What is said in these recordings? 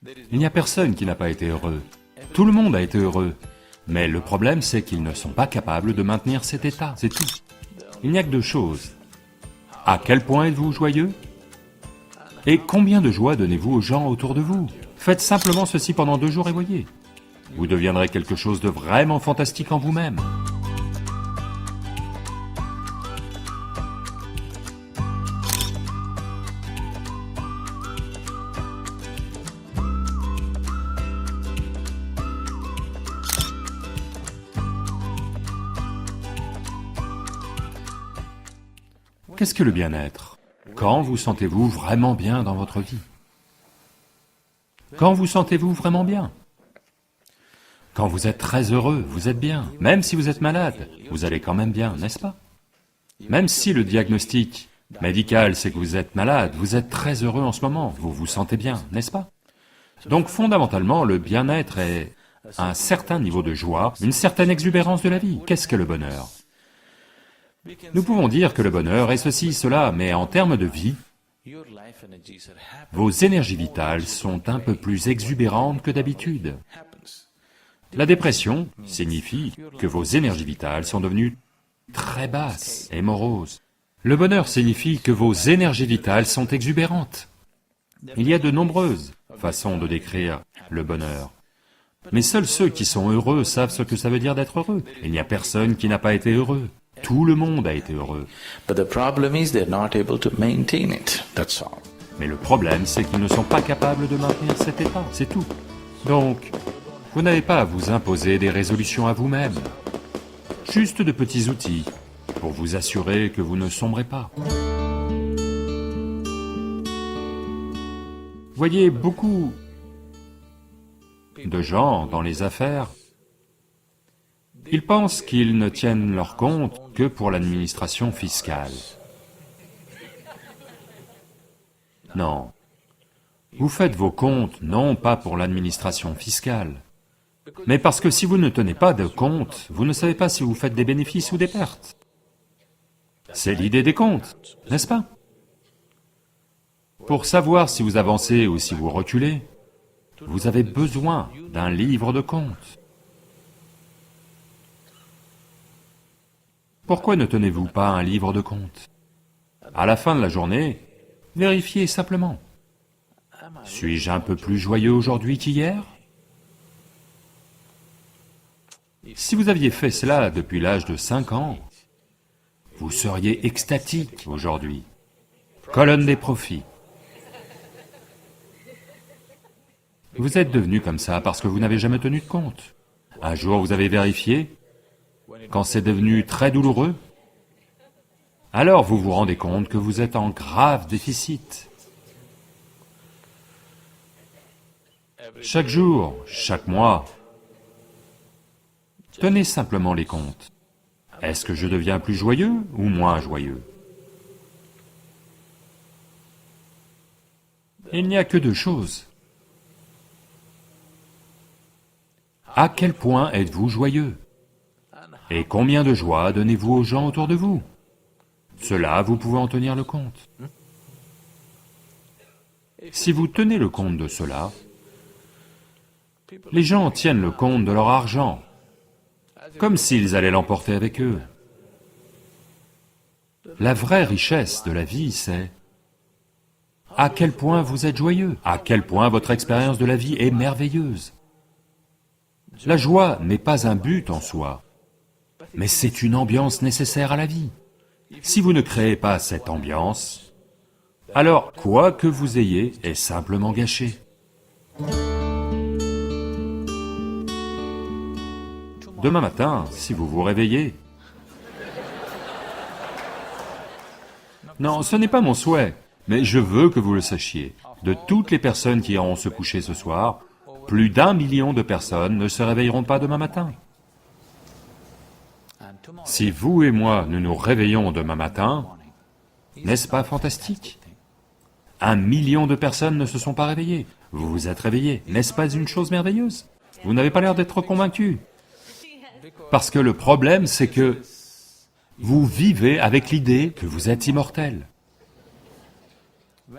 Il n'y a personne qui n'a pas été heureux. Tout le monde a été heureux. Mais le problème, c'est qu'ils ne sont pas capables de maintenir cet état, c'est tout. Il n'y a que deux choses. À quel point êtes-vous joyeux? Et combien de joie donnez-vous aux gens autour de vous? Faites simplement ceci pendant 2 jours et voyez. Vous deviendrez quelque chose de vraiment fantastique en vous-même. Qu'est-ce que le bien-être? Quand vous sentez-vous vraiment bien dans votre vie? Quand vous sentez-vous vraiment bien? Quand vous êtes très heureux, vous êtes bien. Même si vous êtes malade, vous allez quand même bien, n'est-ce pas? Même si le diagnostic médical c'est que vous êtes malade, vous êtes très heureux en ce moment, vous vous sentez bien, n'est-ce pas? Donc fondamentalement, le bien-être est un certain niveau de joie, une certaine exubérance de la vie. Qu'est-ce que le bonheur? Nous pouvons dire que le bonheur est ceci, cela, mais en termes de vie, vos énergies vitales sont un peu plus exubérantes que d'habitude. La dépression signifie que vos énergies vitales sont devenues très basses et moroses. Le bonheur signifie que vos énergies vitales sont exubérantes. Il y a de nombreuses façons de décrire le bonheur. Mais seuls ceux qui sont heureux savent ce que ça veut dire d'être heureux. Il n'y a personne qui n'a pas été heureux. Tout le monde a été heureux. Mais le problème, c'est qu'ils ne sont pas capables de maintenir cet état, c'est tout. Donc, vous n'avez pas à vous imposer des résolutions à vous-même. Juste de petits outils pour vous assurer que vous ne sombrez pas. Voyez, beaucoup de gens dans les affaires, ils pensent qu'ils ne tiennent leur compte que pour l'administration fiscale. Non. Vous faites vos comptes non pas pour l'administration fiscale, mais parce que si vous ne tenez pas de compte, vous ne savez pas si vous faites des bénéfices ou des pertes. C'est l'idée des comptes, n'est-ce pas? Pour savoir si vous avancez ou si vous reculez, vous avez besoin d'un livre de comptes. Pourquoi ne tenez-vous pas un livre de comptes? À la fin de la journée, vérifiez simplement. Suis-je un peu plus joyeux aujourd'hui qu'hier? Si vous aviez fait cela depuis l'âge de 5 ans, vous seriez extatique aujourd'hui. Colonne des profits. Vous êtes devenu comme ça parce que vous n'avez jamais tenu de compte. Un jour vous avez vérifié, quand c'est devenu très douloureux, alors vous vous rendez compte que vous êtes en grave déficit. Chaque jour, chaque mois, tenez simplement les comptes. Est-ce que je deviens plus joyeux ou moins joyeux? Il n'y a que deux choses. À quel point êtes-vous joyeux? Et combien de joie donnez-vous aux gens autour de vous? Cela, vous pouvez en tenir le compte. Si vous tenez le compte de cela, les gens tiennent le compte de leur argent, comme s'ils allaient l'emporter avec eux. La vraie richesse de la vie, c'est à quel point vous êtes joyeux, à quel point votre expérience de la vie est merveilleuse. La joie n'est pas un but en soi, mais c'est une ambiance nécessaire à la vie. Si vous ne créez pas cette ambiance, alors quoi que vous ayez est simplement gâché. Demain matin, si vous vous réveillez... Non, ce n'est pas mon souhait, mais je veux que vous le sachiez. De toutes les personnes qui iront se coucher ce soir, plus d'1 million de personnes ne se réveilleront pas demain matin. Si vous et moi, nous nous réveillons demain matin, n'est-ce pas fantastique? 1 million de personnes ne se sont pas réveillées. Vous vous êtes réveillés, n'est-ce pas une chose merveilleuse? Vous n'avez pas l'air d'être convaincu. Parce que le problème, c'est que vous vivez avec l'idée que vous êtes immortel.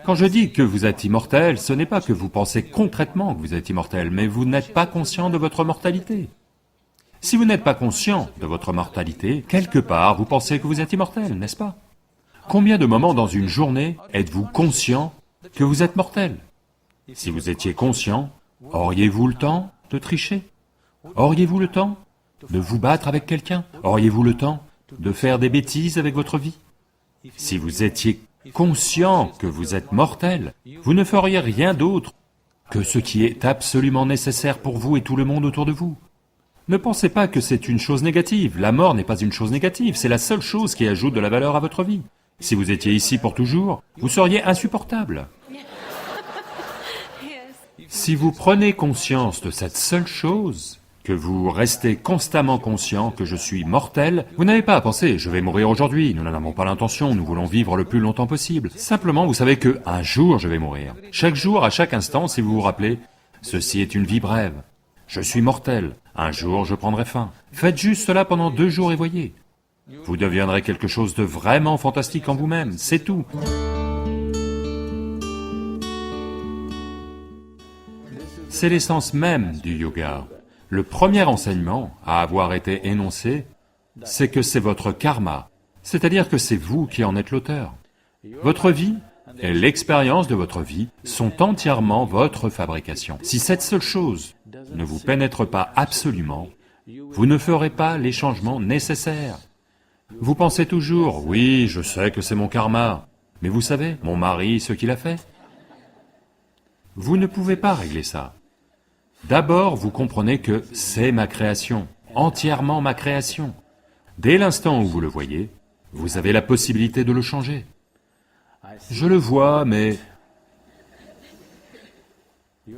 Quand je dis que vous êtes immortel, ce n'est pas que vous pensez concrètement que vous êtes immortel, mais vous n'êtes pas conscient de votre mortalité. Si vous n'êtes pas conscient de votre mortalité, quelque part vous pensez que vous êtes immortel, n'est-ce pas? Combien de moments dans une journée êtes-vous conscient que vous êtes mortel? Si vous étiez conscient, auriez-vous le temps de tricher? Auriez-vous le temps de vous battre avec quelqu'un? Auriez-vous le temps de faire des bêtises avec votre vie? Si vous étiez conscient que vous êtes mortel, vous ne feriez rien d'autre que ce qui est absolument nécessaire pour vous et tout le monde autour de vous. Ne pensez pas que c'est une chose négative, la mort n'est pas une chose négative, c'est la seule chose qui ajoute de la valeur à votre vie. Si vous étiez ici pour toujours, vous seriez insupportable. Si vous prenez conscience de cette seule chose, que vous restez constamment conscient que je suis mortel, vous n'avez pas à penser « je vais mourir aujourd'hui », nous n'en avons pas l'intention, nous voulons vivre le plus longtemps possible. Simplement, vous savez que un jour je vais mourir. Chaque jour, à chaque instant, si vous vous rappelez, ceci est une vie brève. Je suis mortel, un jour je prendrai fin. Faites juste cela pendant 2 jours et voyez. Vous deviendrez quelque chose de vraiment fantastique en vous-même, c'est tout. C'est l'essence même du yoga. Le premier enseignement à avoir été énoncé, c'est que c'est votre karma, c'est-à-dire que c'est vous qui en êtes l'auteur. Votre vie et l'expérience de votre vie sont entièrement votre fabrication. Si cette seule chose ne vous pénètre pas absolument, vous ne ferez pas les changements nécessaires. Vous pensez toujours, oui, je sais que c'est mon karma, mais vous savez, mon mari, ce qu'il a fait. Vous ne pouvez pas régler ça. D'abord, vous comprenez que c'est ma création, entièrement ma création. Dès l'instant où vous le voyez, vous avez la possibilité de le changer. Je le vois, mais...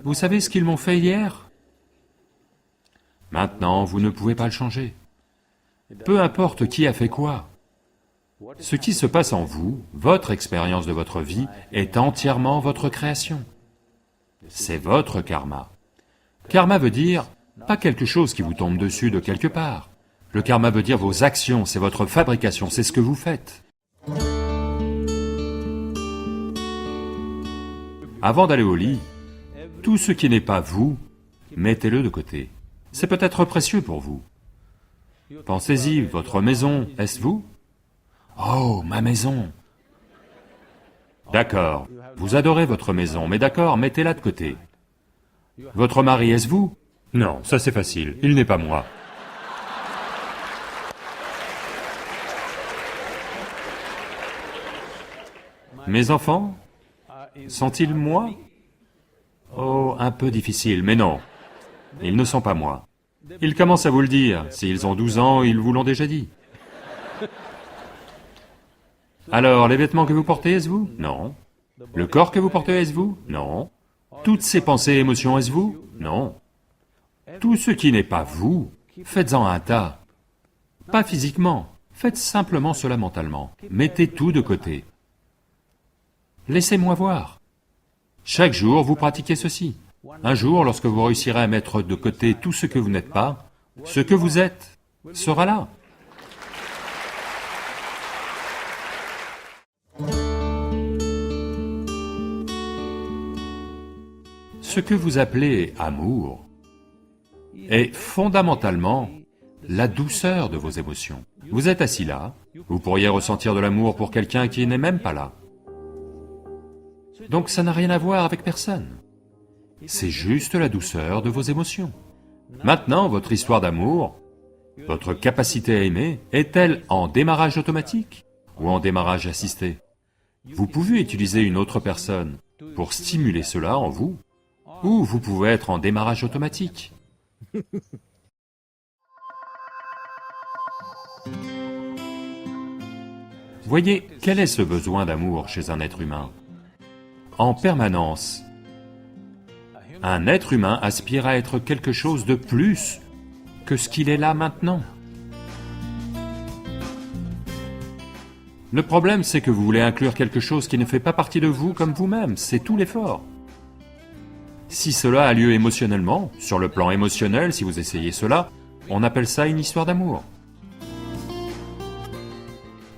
Vous savez ce qu'ils m'ont fait hier? Maintenant, vous ne pouvez pas le changer. Peu importe qui a fait quoi. Ce qui se passe en vous, votre expérience de votre vie, est entièrement votre création. C'est votre karma. Karma veut dire, pas quelque chose qui vous tombe dessus de quelque part. Le karma veut dire vos actions, c'est votre fabrication, c'est ce que vous faites. Avant d'aller au lit, tout ce qui n'est pas vous, mettez-le de côté. C'est peut-être précieux pour vous. Pensez-y, votre maison, est-ce vous? Oh, ma maison! D'accord, vous adorez votre maison, mais d'accord, mettez-la de côté. Votre mari, est-ce vous? Non, ça c'est facile, il n'est pas moi. Mes enfants? Sont-ils moi? Oh, un peu difficile, mais non. Ils ne sont pas moi. Ils commencent à vous le dire, s'ils ont 12 ans, ils vous l'ont déjà dit. Alors, les vêtements que vous portez, est-ce vous? Non. Le corps que vous portez, est-ce vous? Non. Toutes ces pensées et émotions, est-ce vous? Non. Tout ce qui n'est pas vous, faites-en un tas. Pas physiquement, faites simplement cela mentalement. Mettez tout de côté. Laissez-moi voir. Chaque jour, vous pratiquez ceci. Un jour, lorsque vous réussirez à mettre de côté tout ce que vous n'êtes pas, ce que vous êtes sera là. Ce que vous appelez amour est fondamentalement la douceur de vos émotions. Vous êtes assis là, vous pourriez ressentir de l'amour pour quelqu'un qui n'est même pas là. Donc ça n'a rien à voir avec personne. C'est juste la douceur de vos émotions. Maintenant, votre histoire d'amour, votre capacité à aimer, est-elle en démarrage automatique ou en démarrage assisté? Vous pouvez utiliser une autre personne pour stimuler cela en vous, ou vous pouvez être en démarrage automatique. Voyez, quel est ce besoin d'amour chez un être humain? En permanence, un être humain aspire à être quelque chose de plus que ce qu'il est là maintenant. Le problème, c'est que vous voulez inclure quelque chose qui ne fait pas partie de vous comme vous-même, c'est tout l'effort. Si cela a lieu émotionnellement, sur le plan émotionnel, si vous essayez cela, on appelle ça une histoire d'amour.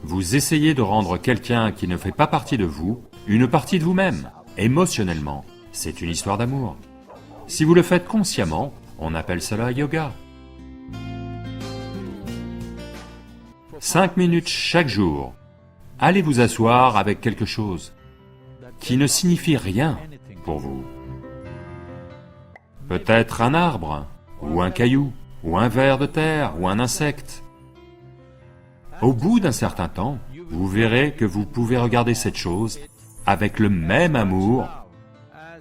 Vous essayez de rendre quelqu'un qui ne fait pas partie de vous une partie de vous-même, émotionnellement. C'est une histoire d'amour. Si vous le faites consciemment, on appelle cela yoga. 5 minutes chaque jour, allez vous asseoir avec quelque chose qui ne signifie rien pour vous. Peut-être un arbre, ou un caillou, ou un ver de terre, ou un insecte. Au bout d'un certain temps, vous verrez que vous pouvez regarder cette chose avec le même amour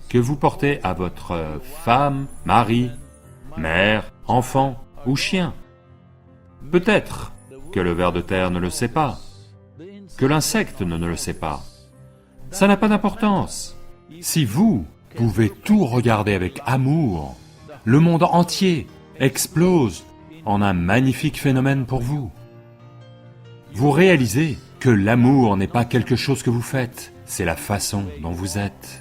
que vous portez à votre femme, mari, mère, enfant ou chien. Peut-être que le ver de terre ne le sait pas, que l'insecte ne le sait pas. Ça n'a pas d'importance. Si vous pouvez tout regarder avec amour, le monde entier explose en un magnifique phénomène pour vous. Vous réalisez que l'amour n'est pas quelque chose que vous faites, c'est la façon dont vous êtes.